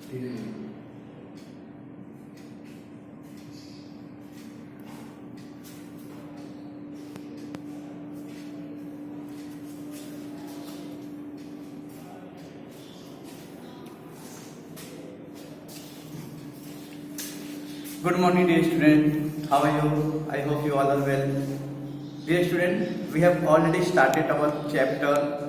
Good morning, dear student. How are you? I hope you all are well. Dear student, we have already started our chapter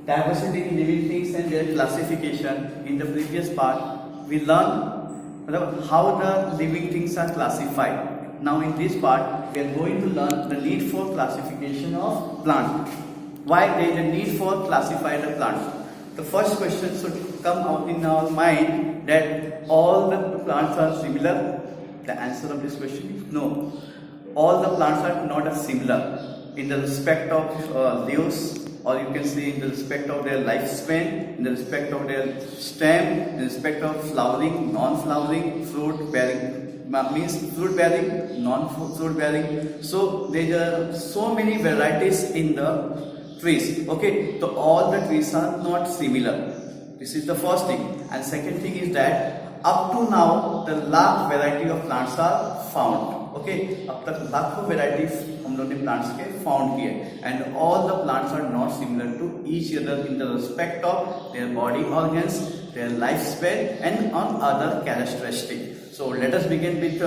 Diversity in Living Things and their classification. In the previous part, we learned how the living things are classified. Now in this part, we are going to learn the need for classification of plant. Why there is a need for classifying the plant? The first question should come out in our mind that all the plants are similar. The answer of this question is no. All the plants are not similar in the respect of leaves, or you can say in the respect of their lifespan, in the respect of their stem, in the respect of flowering, non-flowering, fruit bearing, means fruit bearing, non-fruit bearing. So there are so many varieties in the trees. Okay, so all the trees are not similar. This is the first thing. And second thing is that up to now the lakh variety of plants are found. Okay, अब तक लाखों varieties हम लोगों ने plants के found किए, and all the plants are not similar to each other in the respect of their body organs, their lifespan, and on other characteristics. So let us begin with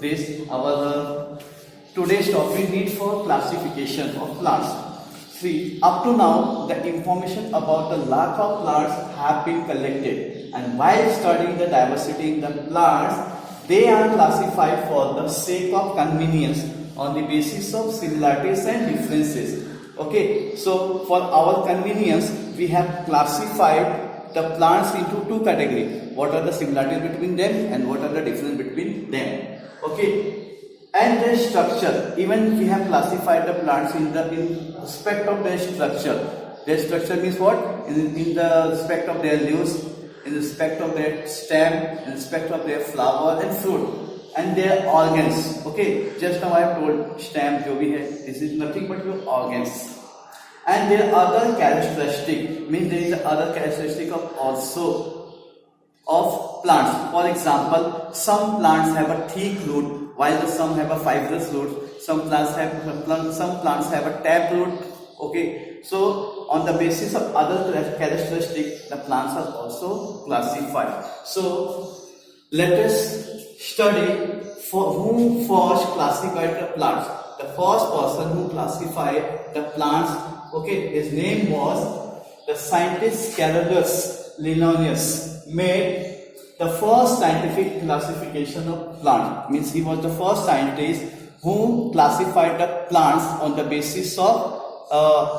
this our today's topic: need for classification of plants. See, up to now, the information about the lakh of plants have been collected, and while studying the diversity in the plants, they are classified for the sake of convenience on the basis of similarities and differences. Okay, so for our convenience, we have classified the plants into two categories. What are the similarities between them and what are the differences between them? Okay. And their structure, even we have classified the plants in respect of their structure. Their structure means what? In the respect of their leaves, in respect of their stem, in respect of their flower and fruit, and their organs. Okay, just now I have told stem, jo bhi hai, this is nothing but your organs. And their other characteristic, means there is other characteristic of plants. For example, some plants have a thick root, while some have a fibrous root. Some plants have a tap root. Okay, so on the basis of other characteristics, the plants are also classified. So let us study for whom first classified the plants. The first person who classified the plants, okay, his name was the scientist Carolus Linnaeus, made the first scientific classification of plants. Means he was the first scientist who classified the plants on the basis of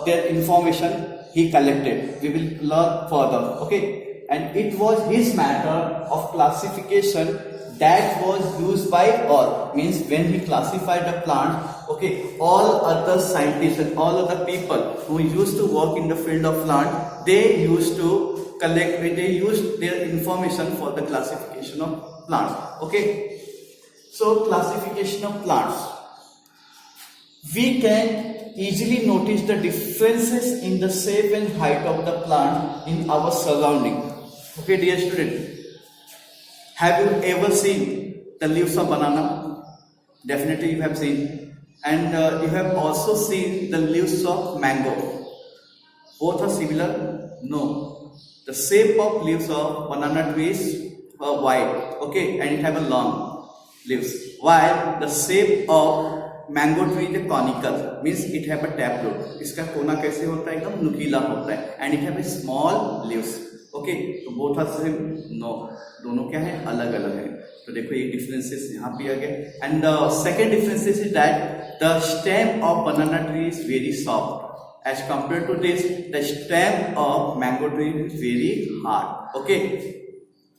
their information he collected. We will learn further. Okay, and it was his method of classification that was used by all. Means when he classified the plant, okay, all other scientists and all other people who used to work in the field of plant, they used to they used their information for the classification of plants. Okay, so classification of plants, we can easily notice the differences in the shape and height of the plant in our surrounding. Okay, dear student, have you ever seen the leaves of banana? Definitely you have seen. And you have also seen the leaves of mango. Both are similar? No. The shape of leaves of banana trees are wide, okay, and it have a long leaves, while the shape of mango tree is conical, means it have a tap root. इसका कोना कैसे होता है? एकदम नुकीला होता है, and it have a small leaves. Okay, तो both are same? No, दोनों क्या है? अलग अलग है. तो देखो ये differences यहाँ पे आ गए. And the second difference is that the stem of banana tree is very soft. As compared to this, the stem of mango tree is very hard. Okay.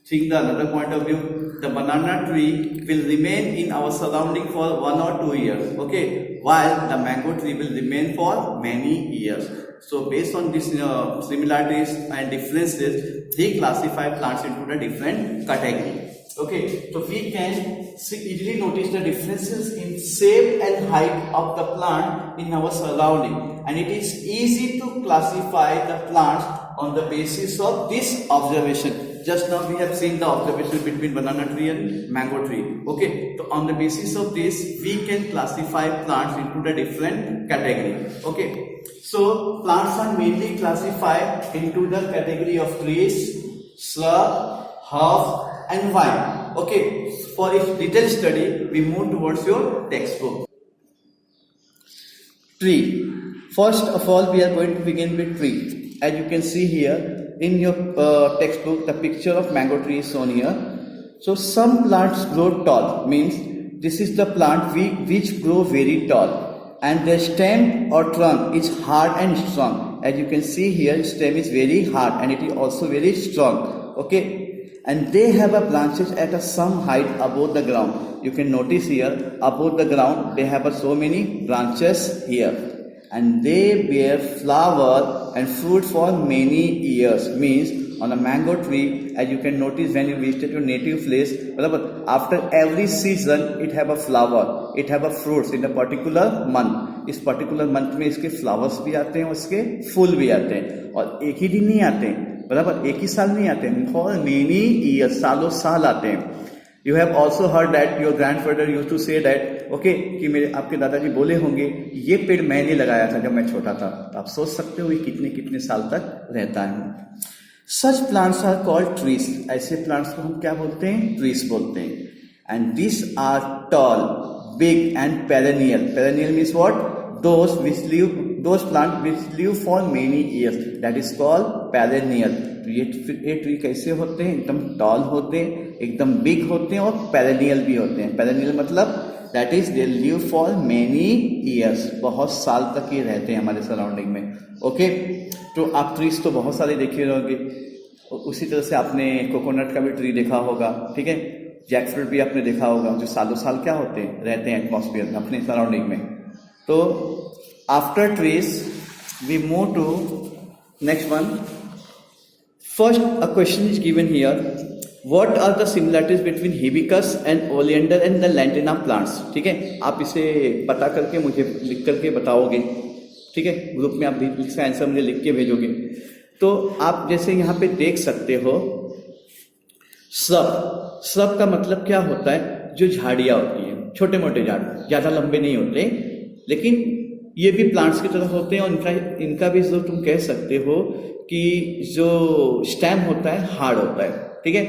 Think the another point of view, the banana tree will remain in our surrounding for 1 or 2 years. Okay. While the mango tree will remain for many years. So based on these similarities and differences, he classified plants into the different categories. Okay, so we can easily notice the differences in shape and height of the plant in our surrounding, and it is easy to classify the plants on the basis of this observation. just now we have seen the observation between banana tree and mango tree. Okay, so on the basis of this, we can classify plants into the different category. Okay, so plants are mainly classified into the category of trees, shrub, herb, and vine. Okay, for a detailed study, we move towards your textbook. Tree. First of all, we are going to begin with tree. As you can see here in your textbook, the picture of mango tree is shown here. So some plants grow tall, means this is the plant which grow very tall, and the stem or trunk is hard and strong. As you can see here, stem is very hard and it is also very strong. Okay, and they have a branches at some height above the ground. You can notice here above the ground they have so many branches here. And they bear flower and fruit for many years. Means on a mango tree, as you can notice when you visit your native place, after every season it have a flower, it have a fruits in a particular month. इस particular month में इसके flowers भी आते हैं और इसके फूल भी आते हैं, और एक ही दिन नहीं आते हैं, बराबर एक ही साल नहीं आते हैं, for many years, सालों साल आते हैं. You have also heard that your grandfather used to say that, okay, कि मेरे आपके दादाजी बोले होंगे ये पेड़ मैंने लगाया था जब मैं छोटा था. तो आप सोच सकते हो ये कितने कितने साल तक रहता है. Such plants are called trees. ऐसे plants को हम क्या बोलते हैं? Trees बोलते हैं. And these are tall, big and perennial. Perennial means what? Those plants which live for many years. That is called perennial. ये ट्री कैसे होते हैं? एकदम टॉल होते हैं, एकदम बिग होते हैं और पेरेनियल भी होते हैं. पेरेनियल मतलब that is they live for many years, बहुत साल तक ये रहते हैं हमारे सराउंडिंग में. ओके, तो आप ट्रीज तो बहुत सारे देखे होंगे. उसी तरह से आपने कोकोनट का भी ट्री देखा होगा, ठीक है. जैक फ्रूट भी आपने देखा होगा, जो सालों साल क्या होते हैं, रहते हैं एटमॉस्फेयर में, अपने सराउंडिंग में. तो after trees we move to next one. First, a question is given here. What are the similarities between hibiscus and oleander and the lantana plants? ठीक है, आप इसे पता करके मुझे लिख करके बताओगे. ठीक है, ग्रुप में आप भी इसका आंसर मुझे लिख के भेजोगे. तो आप जैसे यहाँ पे देख सकते हो, श्रब का मतलब क्या होता है? जो झाड़ियाँ होती हैं, छोटे मोटे झाड़, ज़्यादा लंबे नहीं होते, लेकिन ये भी प्लांट्स की तरह होते हैं. और इनका भी जो तुम कह सकते हो कि जो स्टेम होता है हार्ड होता है. ठीक है,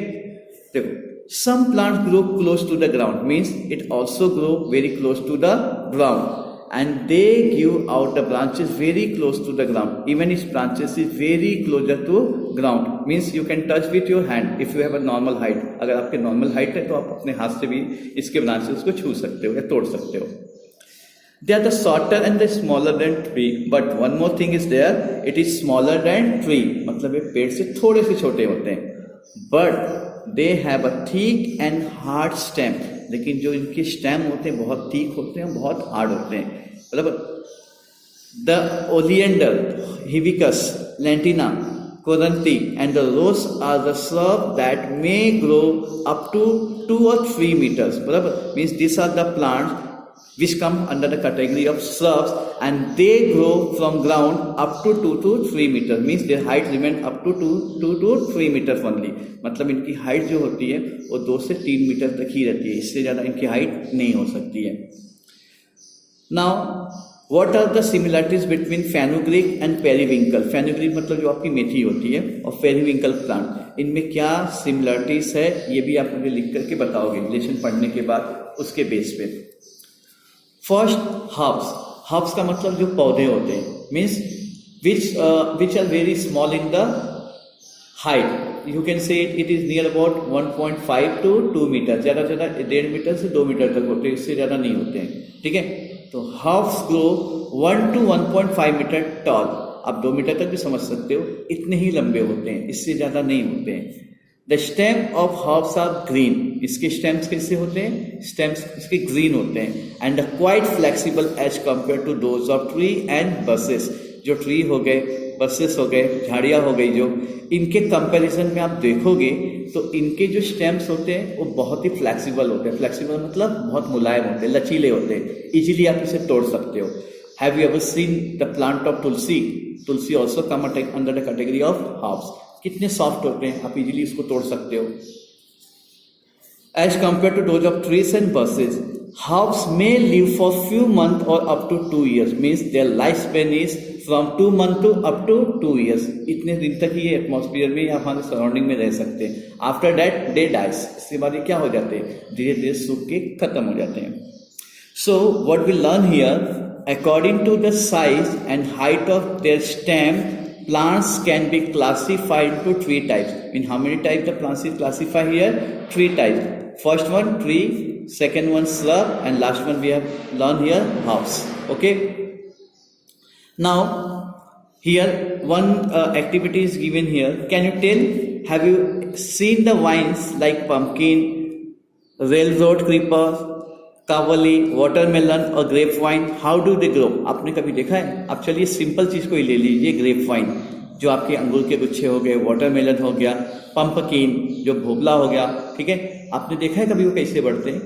देखो, some plant grow close to the ground, means it also grow very close to the ground, and they give out the branches very close to the ground. Even is branches is very closer to ground, means you can touch with your hand if you have a normal height. अगर आपके normal height है तो आप अपने हाथ से भी इसके ब्रांचेस को छू सकते हो या तोड़ सकते हो. They are the shorter and the smaller than tree, but one more thing is there. It is smaller than tree. मतलब ये पेड़ से थोड़े से छोटे होते हैं. But they have a thick and hard stem. लेकिन जो इनके स्टेम होते हैं बहुत thick होते हैं, बहुत hard होते हैं. मतलब the oleander, hibiscus, lantana, coranthi, and the rose are the shrub that may grow up to 2 or 3 meters. मतलब means these are the plants which come under the category of shrubs, and they grow from ground up to 2 to 3 meters. Means their height remain up to 2 to 3 meters only. मतलब इनकी height जो होती है वो 2 से 3 metre तक ही रहती है, इससे ज़्यादा इनकी हाइट नहीं हो सकती है. Now, what are the similarities between fenugreek and periwinkle? Fenugreek मतलब जो आपकी मेथी होती है, और periwinkle plant, इनमें क्या सिमिलरिटीज है ये भी आप मुझे लिख करके बताओगे लेसन पढ़ने के बाद उसके बेस पे. फर्स्ट, हर्ब्स का मतलब जो पौधे होते हैं, means which are very small in the height. You can say it is near about 1.5 to 2 metre. ज़्यादा से ज़्यादा 1.5 मीटर से 2 मीटर तक होते हैं, इससे ज़्यादा नहीं होते हैं. ठीक है, तो herbs grow 1 to 1.5 metre tall. आप 2 मीटर तक भी समझ सकते हो, इतने ही लंबे होते हैं, इससे ज़्यादा नहीं होते हैं. The stem of herbs are green. इसके स्टेम्स कैसे होते हैं? स्टेम्स इसके ग्रीन होते हैं. And quite flexible as compare to those of tree and bushes. जो ट्री हो गए, बसेस हो गए, झाड़ियाँ हो गई, जो इनके कंपैरिजन में आप देखोगे तो इनके जो स्टेम्स होते हैं वो बहुत ही फ्लेक्सिबल होते हैं. फ्लेक्सिबल मतलब बहुत मुलायम होते हैं, लचीले होते हैं, इजीली आप इसे तोड़ सकते हो. Have you ever seen the plant of Tulsi? Tulsi also come under the category of herbs. कितने सॉफ्ट होते हैं, आप इजीली इसको तोड़ सकते हो। As compared to those of trees and bushes, herbs may live for few months or up to 2 years. Means their lifespan is from 2 months to up to 2 years. इतने दिन तक ये एटमॉस्फेयर में या हमारे सराउंडिंग में रह सकते हैं। आफ्टर दैट दे डाइज, इसके बाद ये क्या हो जाते हैं, धीरे धीरे सूख के खत्म हो जाते हैं। So what we learn here, according to the size and height of their stem, plants can be classified into 3 types. In how many types the plants is classified here? 3 types. First one tree, second one shrub, and last one we have learned here herbs. Okay. Now here one activity is given here. Can you tell? Have you seen the vines like pumpkin, railroad creeper, कावली, watermelon और grape vine? How do they grow? आपने कभी देखा है? आप चलिए simple चीज को ही ले लीजिए, ग्रेप वाइन जो आपके अंगूर के गुच्छे हो गए, वाटरमेलन हो गया, पंपकिन जो भोपला हो गया, ठीक है। आपने देखा है कभी वो कैसे बढ़ते हैं?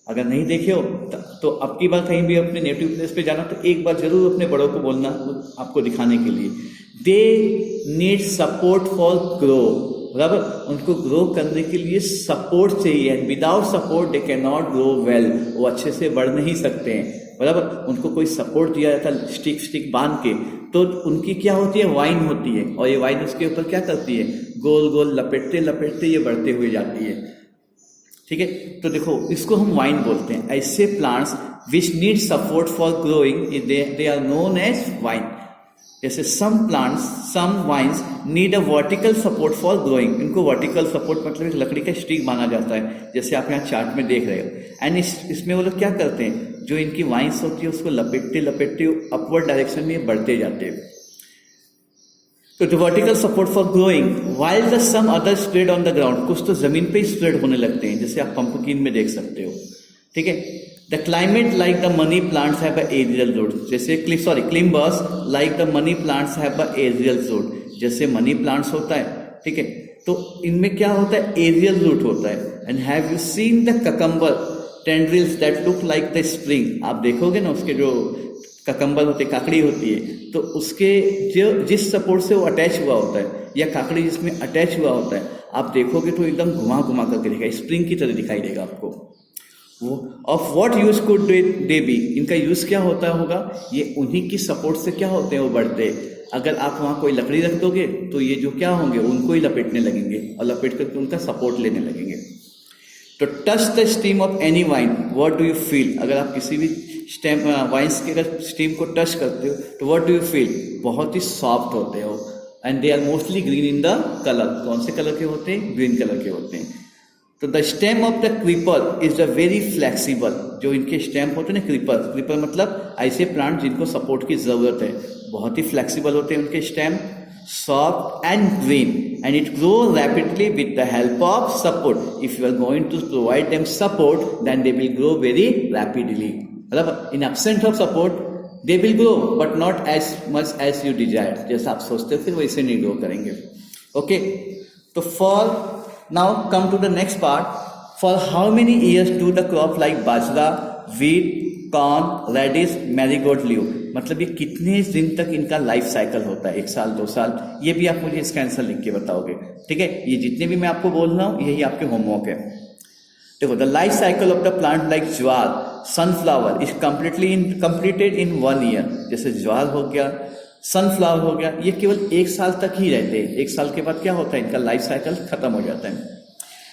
अगर नहीं देखे हो तो अब की बार कहीं भी अपने नेटिव प्लेस पे जाना तो एक बार जरूर अपने बड़ों को बोलना आपको दिखाने के लिए। They need support for grow, बराबर, उनको ग्रो करने के लिए सपोर्ट चाहिए, and without support they can not grow well, वो अच्छे से बढ़ नहीं सकते हैं, बराबर। उनको कोई सपोर्ट दिया जाता है स्टिक बांध के, तो उनकी क्या होती है, वाइन होती है, और ये वाइन उसके ऊपर क्या करती है, गोल गोल लपेटते लपेटते ये बढ़ते हुए जाती है, ठीक है। तो देखो इसको हम वाइन बोलते हैं। ऐसे plants which need support for growing they are known as vine. जैसे some plants, some vines need a vertical support for growing, इनको वर्टिकल सपोर्ट मतलब एक लकड़ी का स्टिक माना जाता है, जैसे आप यहाँ चार्ट में देख रहे हो। एंड इसमें वो लोग क्या करते हैं, जो इनकी वाइन्स होती है उसको लपेटते लपेटते अपवर्ड डायरेक्शन में बढ़ते जाते हैं। तो the vertical support for growing while the some other spread on the ground, कुछ तो जमीन पे ही स्प्रेड होने लगते हैं, जैसे आप पंपकिन में देख सकते हो, ठीक है। The climate like the money plants have a aerial root, जैसे climbers like the money plants have a aerial root, जैसे मनी प्लांट्स होता है, ठीक है, तो इनमें क्या होता है, एरियल रूट होता है। And have you seen the cucumber tendrils that look like the spring, आप देखोगे ना उसके जो ककम्बर होते, काकड़ी होती है, तो उसके जो जिस सपोर्ट से वो अटैच हुआ होता है, या काकड़ी जिसमें अटैच हुआ होता है, आप देखोगे तो एकदम घुमा घुमा करके दिखाई, स्प्रिंग की तरह दिखाई देगा आपको वो। Of what use could they B, इनका यूज क्या होता होगा, ये उन्हीं की सपोर्ट से क्या होते हैं, वो बढ़ते। अगर आप वहां कोई लकड़ी रख दोगे तो ये जो क्या होंगे, उनको ही लपेटने लगेंगे और लपेट करके उनका सपोर्ट लेने लगेंगे। तो touch the steam of any wine, what do you feel, अगर आप किसी भी स्टेम वाइन्स के अगर स्टीम को टच करते हो तो व्हाट डू यू फील, बहुत ही सॉफ्ट होते हो। And they are mostly green in the colour, कौन से कलर के होते हैं, ग्रीन कलर के होते हैं। तो the stem of the creeper is the very flexible, जो इनके स्टेम होते हैं ना, क्रीपर मतलब ऐसे प्लांट जिनको सपोर्ट की जरूरत है, बहुत ही फ्लेक्सिबल होते हैं उनके stem, soft and green, and it grows rapidly with the help of support. If you are going to provide them support, then they will grow very rapidly. मतलब in absence of support they will grow but not as much as you desire, जैसा आप सोचते हो फिर वैसे नहीं grow करेंगे। Okay, तो for now come to the next part. For how many years do the crop like bajra, wheat, corn, radish, marigold live, मतलब ये कितने दिन तक इनका लाइफ साइकिल होता है, 1 साल 2 साल, ये भी आप मुझे इसका आंसर लिख के बताओगे, ठीक है। ये जितने भी मैं आपको बोल रहा हूँ यही आपके होमवर्क है। देखो, the life cycle of the plant like jowar, sunflower is completed in 1 year, जैसे ज्वार हो गया, सनफ्लावर हो गया, ये केवल 1 साल तक ही रहते हैं, 1 साल के बाद क्या होता है, इनका लाइफ साइकिल खत्म हो जाता है।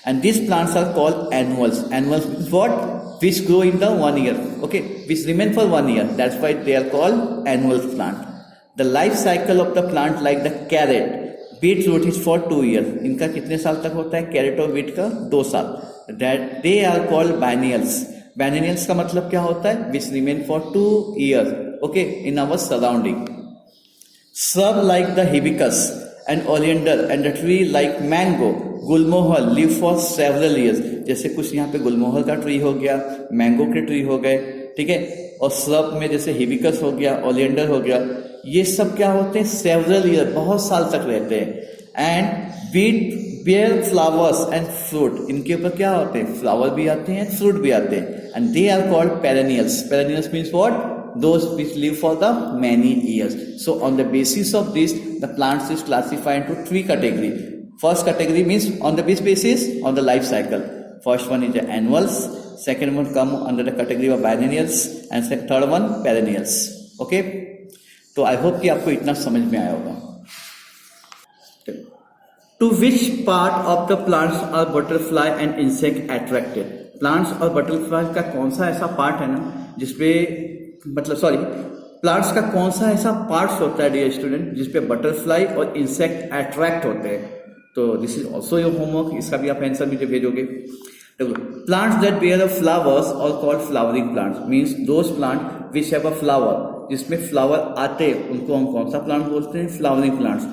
And these plants are called annuals. Annuals means what? Which grow in the 1 year. Okay, which remain for 1 year. That's why they are called annual plant. The life cycle of the plant like the carrot, beetroot is for 2 years. इनका कितने साल तक होता है, carat और beat का 2 साल. That they are called biennials. Biennials का मतलब क्या होता है, which remain for 2 years. Okay, in our surrounding. Shrub like the hibiscus and oleander and the tree like mango, Gulmohar live for several years. जैसे कुछ यहाँ पे गुलमोहर का ट्री हो गया, मैंगो के ट्री हो गए, ठीक है, और श्रब में जैसे हिबिकस हो गया, ओलियंडर हो गया, ये सब क्या होते हैं, सेवरल ईयर, बहुत साल तक रहते हैं। And beat bear flowers and fruit, इनके ऊपर क्या होते हैं, फ्लावर भी आते हैं, फ्रूट भी आते हैं, and they are called perennials. Perennials means what, those which live for the many years. So on the basis of this, the plants is classified into three categories. First category means on the which basis? On the life cycle. First one is the annuals, second one come under the category of biennials, and third one perennials. Okay, तो I hope कि आपको इतना समझ में आया होगा. To which part of the plants are butterfly and insect attracted? Plants और butterfly का कौन सा ऐसा पार्ट है ना जिसपे प्लांट्स का कौन सा ऐसा पार्ट्स होता है डियर स्टूडेंट जिसपे बटरफ्लाई और इंसेक्ट अट्रैक्ट होते हैं? तो this is also your homework, इसका भी आप आंसर मुझे भेजोगे. प्लांट्स दैट बेयर फ्लावर्स और called flowering plants means those plant which have a flower, जिसमें फ्लावर आते हैं उनको हम कौन सा प्लांट बोलते हैं? Flowering plants.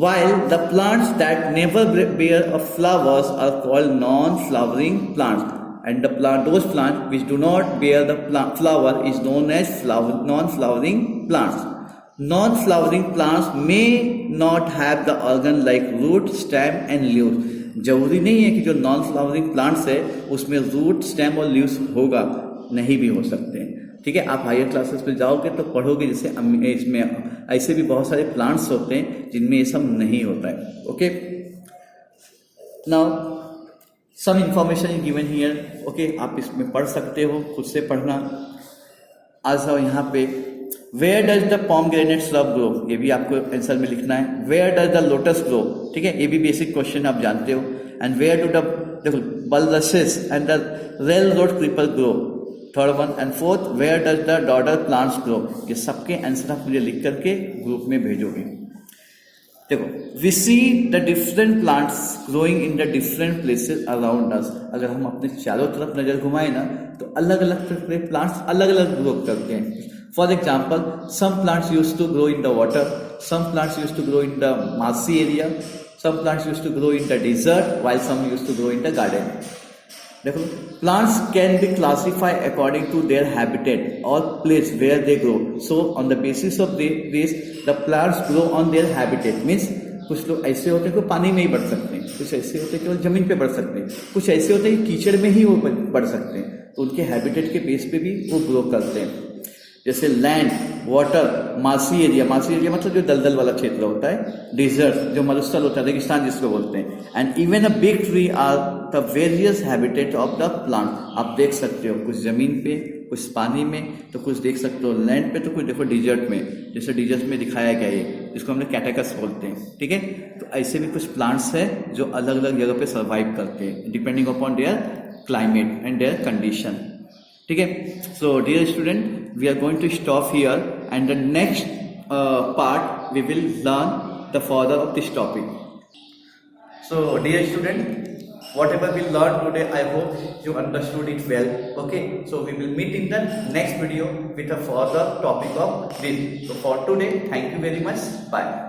While the plants that never bear a flowers are called non-flowering plants, and those plants which do not bear the flower is known as non-flowering plants. Non-flowering plants may not have the organ like root, stem and leaves. जरूरी नहीं है कि जो non-flowering plants है उसमें root, stem और leaves होगा, नहीं भी हो सकते हैं. ठीक है, आप हायर क्लासेस में जाओगे तो पढ़ोगे जैसे इसमें ऐसे भी बहुत सारे प्लांट्स होते हैं जिनमें ये सब नहीं होता है. Okay, now some information is given here. Okay, आप इसमें पढ़ सकते हो, खुद से पढ़ना. आज यहाँ पे where does the pomegranate shrub grow, ये भी आपको आंसर में लिखना है. Where does the lotus grow, ठीक है, ये भी बेसिक क्वेश्चन आप जानते हो. And where do the bulbuses and the rail road creeper grow, third one. And fourth, where does the dodder plants grow. ये सबके आंसर आप मुझे लिख करके ग्रुप में भेजोगे. देखो, we see the different plants growing in the different places around us. अगर हम अपने चारों तरफ नजर घुमाए ना तो अलग अलग तरह के प्लांट्स अलग अलग ग्रो करते हैं. For example, some plants use to grow in the water, some plants use to grow in the mossy area, some plants use to grow in the desert, while some used to grow in the garden. देखो, plants can be classified according to their habitat और place where they grow. So on the basis of this the plants grow on their habitat. Means कुछ लोग ऐसे होते हैं कि पानी में ही बढ़ सकते हैं, कुछ ऐसे होते हैं केवल जमीन पे बढ़ सकते हैं, कुछ ऐसे होते हैं कि कीचड़ में ही वो बढ़ सकते हैं. तो उनके हैबिटेट के बेस पे भी वो ग्रो करते हैं. जैसे लैंड, वाटर, मासी एरिया मतलब जो दलदल वाला क्षेत्र होता है, डिजर्ट जो मरुस्थल होता है, रेगिस्तान जिसको बोलते हैं. And even a big tree are the various habitat of the plant. आप देख सकते हो कुछ जमीन पे, कुछ पानी में, तो कुछ देख सकते हो लैंड पे, तो कुछ देखो डिजर्ट में. जैसे डिजर्ट में दिखाया गया है जिसको हम लोग कैटेकस बोलते हैं. ठीक है, तो ऐसे भी कुछ प्लांट्स है जो अलग अलग जगह पे सर्वाइव करते हैं depending upon their climate and their condition. ठीक है, so dear student, we are going to stop here and the next part we will learn the further of this topic. So dear student, whatever we learned today, I hope you understood it well. Okay, so we will meet in the next video with a further topic of this. So for today, thank you very much. Bye.